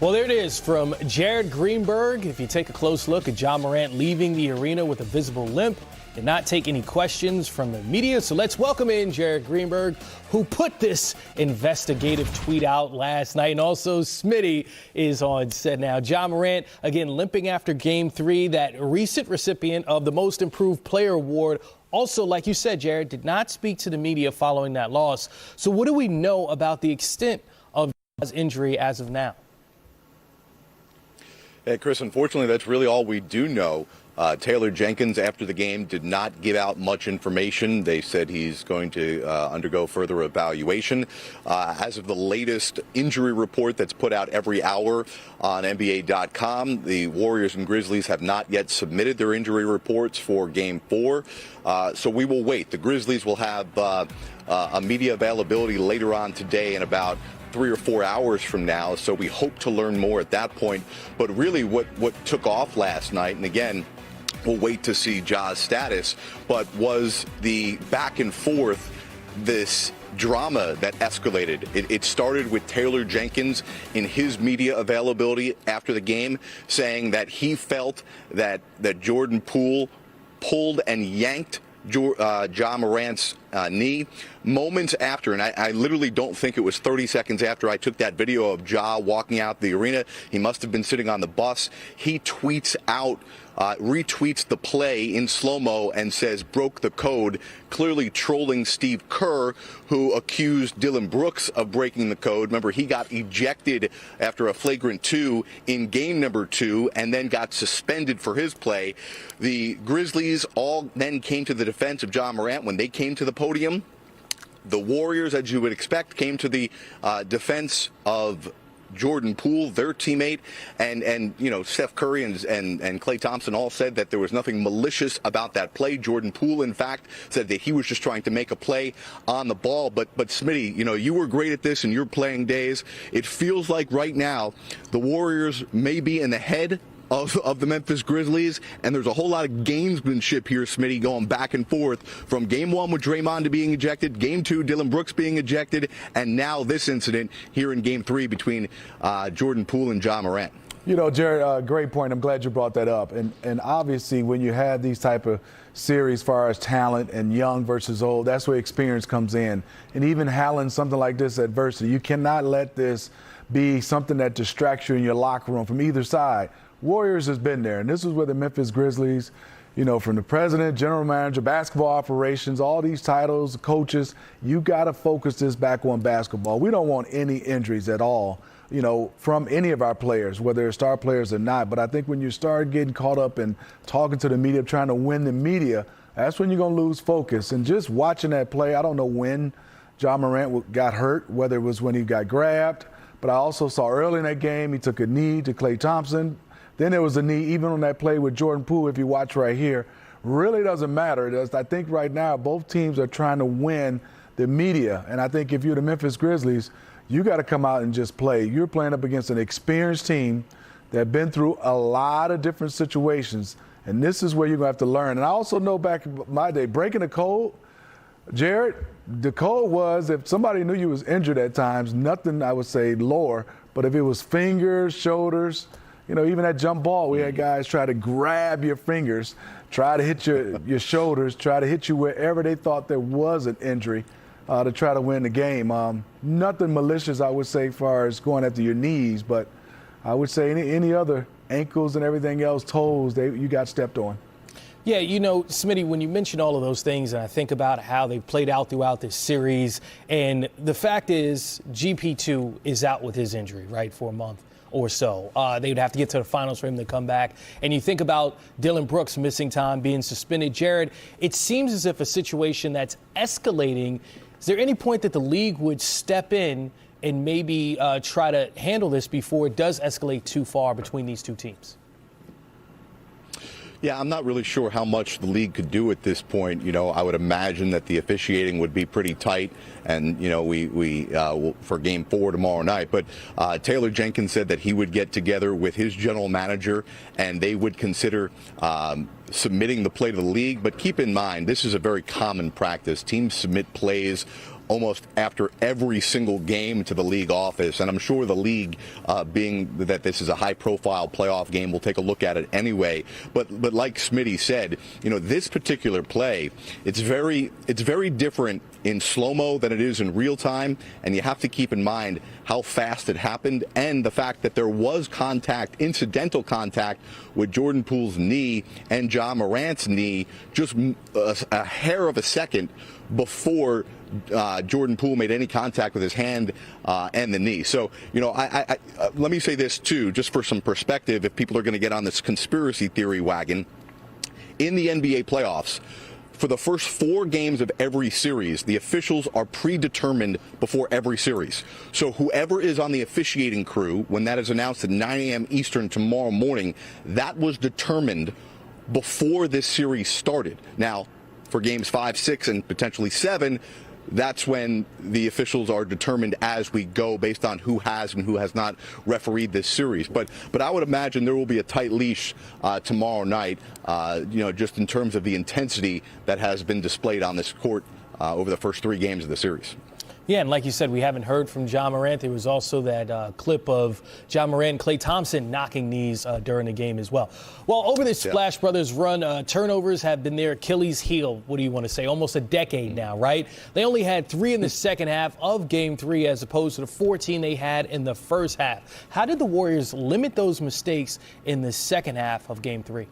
Well, there it is from Jared Greenberg. If you take a close look at Ja Morant leaving the arena with a visible limp, did not take any questions from the media. So let's welcome in Jared Greenberg, who put this investigative tweet out last night. And also Smitty is on set now. Ja Morant, again, limping after Game 3, that recent recipient of the Most Improved Player Award. Also, like you said, Jared, did not speak to the media following that loss. So what do we know about the extent of Ja's injury as of now? Hey, Chris, unfortunately, that's really all we do know. Taylor Jenkins, after the game, did not give out much information. They said he's going to undergo further evaluation. As of the latest injury report that's put out every hour on NBA.com, the Warriors and Grizzlies have not yet submitted their injury reports for Game 4. So we will wait. The Grizzlies will have a media availability later on today in about 3 or 4 hours from now, so we hope to learn more at that point. But really what took off last night, and again, we'll wait to see Ja's status, but was the back and forth, this drama that escalated. It started with Taylor Jenkins in his media availability after the game saying that he felt that Jordan Poole pulled and yanked Ja Morant's knee. Moments after, and I literally don't think it was 30 seconds after I took that video of Ja walking out the arena, he must have been sitting on the bus, he tweets out, retweets the play in slow-mo and says, broke the code, clearly trolling Steve Kerr, who accused Dillon Brooks of breaking the code. Remember, he got ejected after a flagrant 2 in game number 2 and then got suspended for his play. The Grizzlies all then came to the defense of Ja Morant when they came to the podium. The Warriors, as you would expect, came to the defense of Jordan Poole, their teammate, and you know, Steph Curry and Klay Thompson all said that there was nothing malicious about that play. Jordan Poole, in fact, said that he was just trying to make a play on the ball. But Smitty, you know, you were great at this in your playing days. It feels like right now the Warriors may be in the head of the Memphis Grizzlies, and there's a whole lot of gamesmanship here, Smitty, going back and forth from Game 1 with Draymond being ejected, Game 2, Dillon Brooks being ejected, and now this incident here in Game 3 between Jordan Poole and Ja Morant. You know, Jared, great point. I'm glad you brought that up. And obviously, when you have these type of series as far as talent and young versus old, that's where experience comes in. And even handling something like this adversity, you cannot let this be something that distracts you in your locker room from either side. Warriors has been there, and this is where the Memphis Grizzlies, you know, from the president, general manager, basketball operations, all these titles, coaches, you got to focus this back on basketball. We don't want any injuries at all, you know, from any of our players, whether they're star players or not. But I think when you start getting caught up in talking to the media, trying to win the media, that's when you're going to lose focus. And just watching that play, I don't know when Ja Morant got hurt, whether it was when he got grabbed, but I also saw early in that game he took a knee to Klay Thompson. Then there was a knee, even on that play with Jordan Poole, if you watch right here. Really doesn't matter. I think right now both teams are trying to win the media. And I think if you're the Memphis Grizzlies, you got to come out and just play. You're playing up against an experienced team that have been through a lot of different situations. And this is where you're going to have to learn. And I also know back in my day, breaking the code, Jared, the code was if somebody knew you was injured at times, nothing I would say lower, but if it was fingers, shoulders, you know, even that jump ball, we had guys try to grab your fingers, try to hit your shoulders, try to hit you wherever they thought there was an injury to try to win the game. Nothing malicious, I would say, as far as going after your knees, but I would say any other ankles and everything else, toes, you got stepped on. Yeah, you know, Smitty, when you mention all of those things, and I think about how they've played out throughout this series, and the fact is GP2 is out with his injury, right, for a month or so. They would have to get to the finals for him to come back. And you think about Dillon Brooks missing time, being suspended. Jared, it seems as if a situation that's escalating, is there any point that the league would step in and maybe try to handle this before it does escalate too far between these two teams? Yeah, I'm not really sure how much the league could do at this point. You know, I would imagine that the officiating would be pretty tight, and you know, we for Game 4 tomorrow night. But Taylor Jenkins said that he would get together with his general manager, and they would consider submitting the play to the league. But keep in mind, this is a very common practice. Teams submit plays almost after every single game to the league office. And I'm sure the league, being that this is a high-profile playoff game, will take a look at it anyway. But like Smitty said, this particular play, it's very different in slow-mo than it is in real time. And you have to keep in mind how fast it happened and the fact that there was contact, incidental contact, with Jordan Poole's knee and Ja Morant's knee just a hair of a second before Jordan Poole made any contact with his hand and the knee. So, let me say this too, just for some perspective, if people are going to get on this conspiracy theory wagon. In the NBA playoffs, for the first 4 games of every series, the officials are predetermined before every series. So whoever is on the officiating crew, when that is announced at 9 a.m. Eastern tomorrow morning, that was determined before this series started. Now, for games 5, 6, and potentially 7, that's when the officials are determined as we go based on who has and who has not refereed this series. But I would imagine there will be a tight leash tomorrow night, just in terms of the intensity that has been displayed on this court over the first 3 games of the series. Yeah, and like you said, we haven't heard from Ja Morant. There was also that clip of Ja Morant and Klay Thompson knocking knees during the game as well. Well, over this Splash Brothers run, turnovers have been their Achilles heel, what do you want to say, almost a decade now, right? They only had 3 in the second half of Game 3 as opposed to the 14 they had in the first half. How did the Warriors limit those mistakes in the second half of Game 3?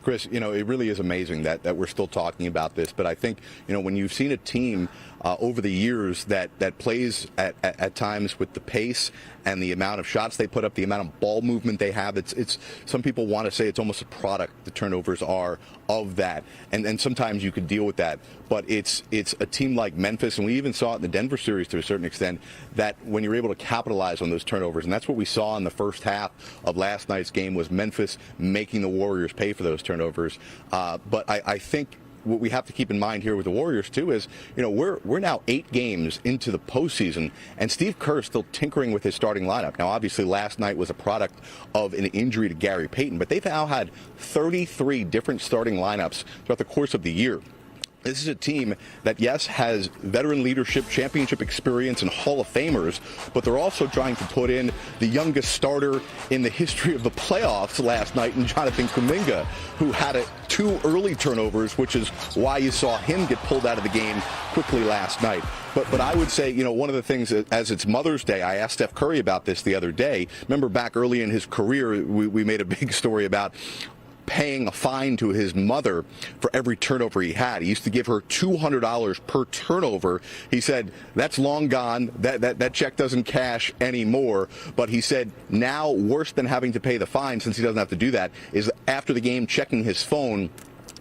Chris, it really is amazing that we're still talking about this. But I think, when you've seen a team over the years that plays at times with the pace and the amount of shots they put up, the amount of ball movement they have, it's some people want to say it's almost a product, the turnovers are, of that. And sometimes you could deal with that. But it's a team like Memphis, and we even saw it in the Denver series to a certain extent, that when you're able to capitalize on those turnovers, and that's what we saw in the first half of last night's game, was Memphis making the Warriors pay for those turnovers. But I think what we have to keep in mind here with the Warriors too is, we're now 8 games into the postseason, and Steve Kerr is still tinkering with his starting lineup. Now, obviously, last night was a product of an injury to Gary Payton, but they've now had 33 different starting lineups throughout the course of the year. This is a team that, yes, has veteran leadership, championship experience, and Hall of Famers, but they're also trying to put in the youngest starter in the history of the playoffs last night in Jonathan Kuminga, who had 2 early turnovers, which is why you saw him get pulled out of the game quickly last night. But I would say, one of the things, as it's Mother's Day, I asked Steph Curry about this the other day. Remember back early in his career, we made a big story about paying a fine to his mother for every turnover he had. He used to give her $200 per turnover. He said that's long gone. That check doesn't cash anymore. But he said now, worse than having to pay the fine, since he doesn't have to do that, is after the game checking his phone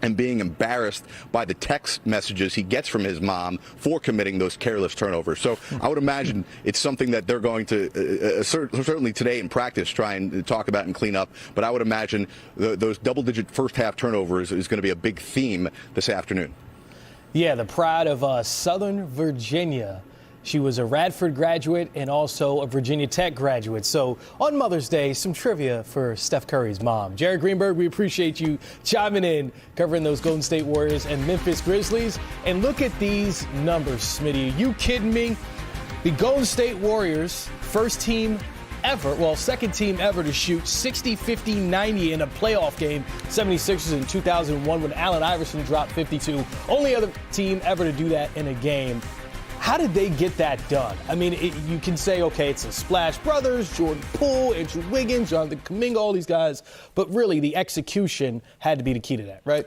and being embarrassed by the text messages he gets from his mom for committing those careless turnovers. So I would imagine it's something that they're going to certainly today in practice try and talk about and clean up. But I would imagine those double-digit first-half turnovers is going to be a big theme this afternoon. Yeah, the pride of Southern Virginia. She was a Radford graduate and also a Virginia Tech graduate. So on Mother's Day, some trivia for Steph Curry's mom. Jared Greenberg, we appreciate you chiming in, covering those Golden State Warriors and Memphis Grizzlies. And look at these numbers, Smitty. Are you kidding me? The Golden State Warriors, first team ever, second team ever to shoot 60, 50, 90 in a playoff game. 76ers in 2001 when Allen Iverson dropped 52. Only other team ever to do that in a game. How did they get that done? I mean, you can say, okay, it's the Splash Brothers, Jordan Poole, Andrew Wiggins, Jonathan Kuminga, all these guys. But really, the execution had to be the key to that, right?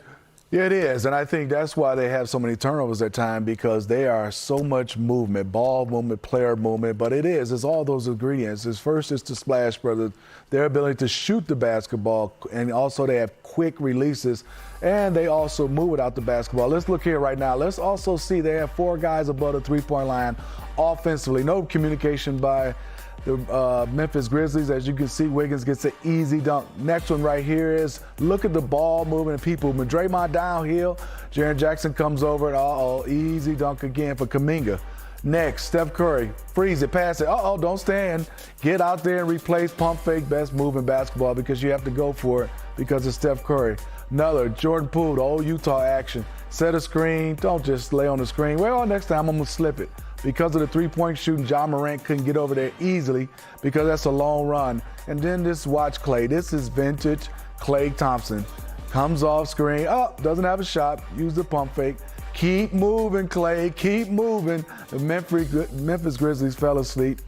Yeah, it is. And I think that's why they have so many turnovers at times, because they are so much movement, ball movement, player movement. But it's all those ingredients. First, it's the Splash Brothers, their ability to shoot the basketball, and also they have quick releases, and they also move without the basketball. Let's look here right now. Let's also see they have 4 guys above the three-point line offensively. No communication by the Memphis Grizzlies. As you can see, Wiggins gets an easy dunk. Next one right here is, look at the ball movement and people moving. Draymond downhill. Jaren Jackson comes over and easy dunk again for Kuminga. Next, Steph Curry, freeze it, pass it. Don't stand. Get out there and replace pump fake, best move in basketball, because you have to go for it because of Steph Curry. Another, Jordan Poole, the old Utah action. set a screen. Don't just lay on the screen. Well, next time I'm going to slip it. Because of the three-point shooting, Morant couldn't get over there easily because that's a long run. And then just watch Klay. This is vintage Klay Thompson. Comes off screen. Oh, doesn't have a shot. Use the pump fake. Keep moving, Klay. Keep moving. The Memphis Grizzlies fell asleep.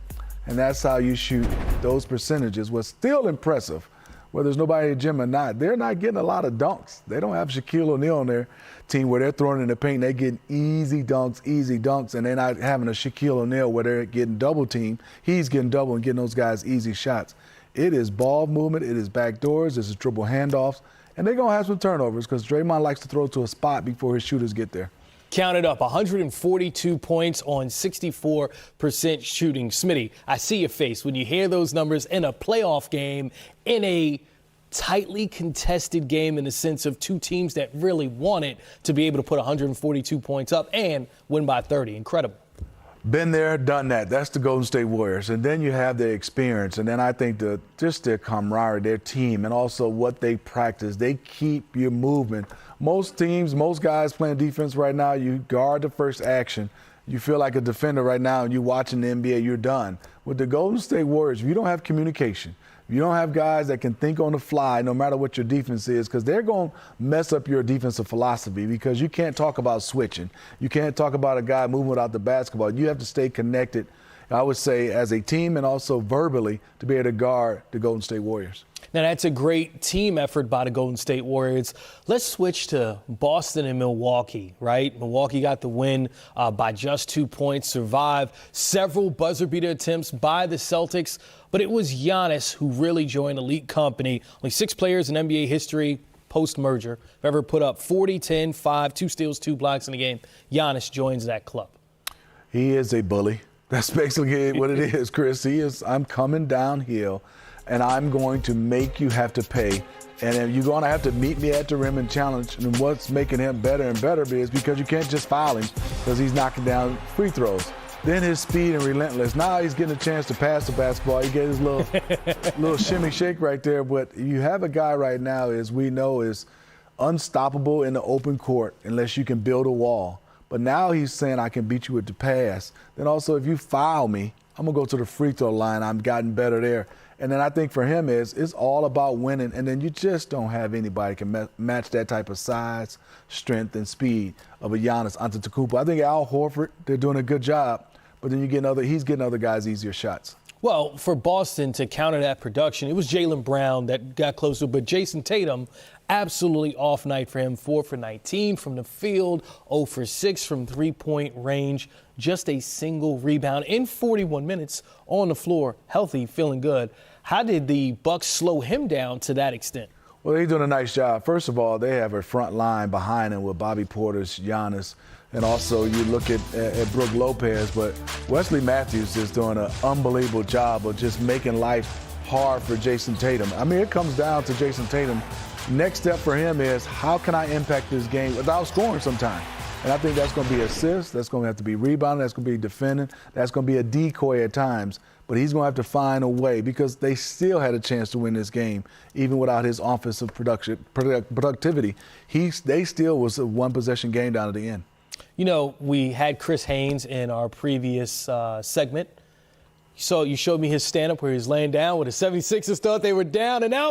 And that's how you shoot those percentages. Was still impressive. Whether there's nobody in the gym or not, they're not getting a lot of dunks. They don't have Shaquille O'Neal on their team where they're throwing in the paint. They're getting easy dunks, and they're not having a Shaquille O'Neal where they're getting double team. He's getting double and getting those guys easy shots. It is ball movement. It is backdoors. It's triple handoffs. And they're going to have some turnovers because Draymond likes to throw to a spot before his shooters get there. Counted up 142 points on 64% shooting. Smitty, I see your face when you hear those numbers in a playoff game, in a tightly contested game in the sense of two teams that really want it to be able to put 142 points up and win by 30. Incredible. Been there, done that. That's the Golden State Warriors. And then you have the experience. And then I think just their camaraderie, their team, and also what they practice. They keep you moving. Most teams, most guys playing defense right now, you guard the first action. You feel like a defender right now and you're watching the NBA, you're done. With the Golden State Warriors, if you don't have communication, you don't have guys that can think on the fly no matter what your defense is, because they're going to mess up your defensive philosophy because you can't talk about switching. You can't talk about a guy moving without the basketball. You have to stay connected, I would say, as a team and also verbally to be able to guard the Golden State Warriors. Now, that's a great team effort by the Golden State Warriors. Let's switch to Boston and Milwaukee, right? Milwaukee got the win by just 2 points, survived several buzzer beater attempts by the Celtics, but it was Giannis who really joined elite company. Only 6 players in NBA history post-merger have ever put up 40, 10, 5, 2 steals, 2 blocks in a game. Giannis joins that club. He is a bully. That's basically what it is, Chris. He is, I'm coming downhill, and I'm going to make you have to pay. And then you're going to have to meet me at the rim and challenge. And what's making him better and better is because you can't just foul him because he's knocking down free throws. Then his speed and relentless. Now he's getting a chance to pass the basketball. He gets his little shimmy shake right there. But you have a guy right now, as we know, is unstoppable in the open court unless you can build a wall. But now he's saying I can beat you with the pass. Then also if you foul me, I'm going to go to the free throw line. I've gotten better there. And then I think for him it's all about winning. And then you just don't have anybody can match that type of size, strength, and speed of a Giannis Antetokounmpo. I think Al Horford, they're doing a good job. But then he's getting other guys easier shots. Well, for Boston to counter that production, it was Jaylen Brown that got closer, but Jason Tatum, absolutely off night for him. 4 for 19 from the field, 0 for 6 from three-point range, just a single rebound in 41 minutes on the floor, healthy, feeling good. How did the Bucks slow him down to that extent? Well, they're doing a nice job. First of all, they have a front line behind him with Bobby Portis, Giannis, and also you look at Brook Lopez, but Wesley Matthews is doing an unbelievable job of just making life hard for Jason Tatum. I mean, it comes down to Jason Tatum. Next step for him is how can I impact this game without scoring sometime? And I think that's going to be assists, that's going to have to be rebounding, that's going to be defending, that's going to be a decoy at times. But he's going to have to find a way because they still had a chance to win this game, even without his offensive productivity. They still was a one-possession game down at the end. You know, we had Chris Haynes in our previous segment. So you showed me his stand-up where he was laying down with the 76ers thought they were down and out.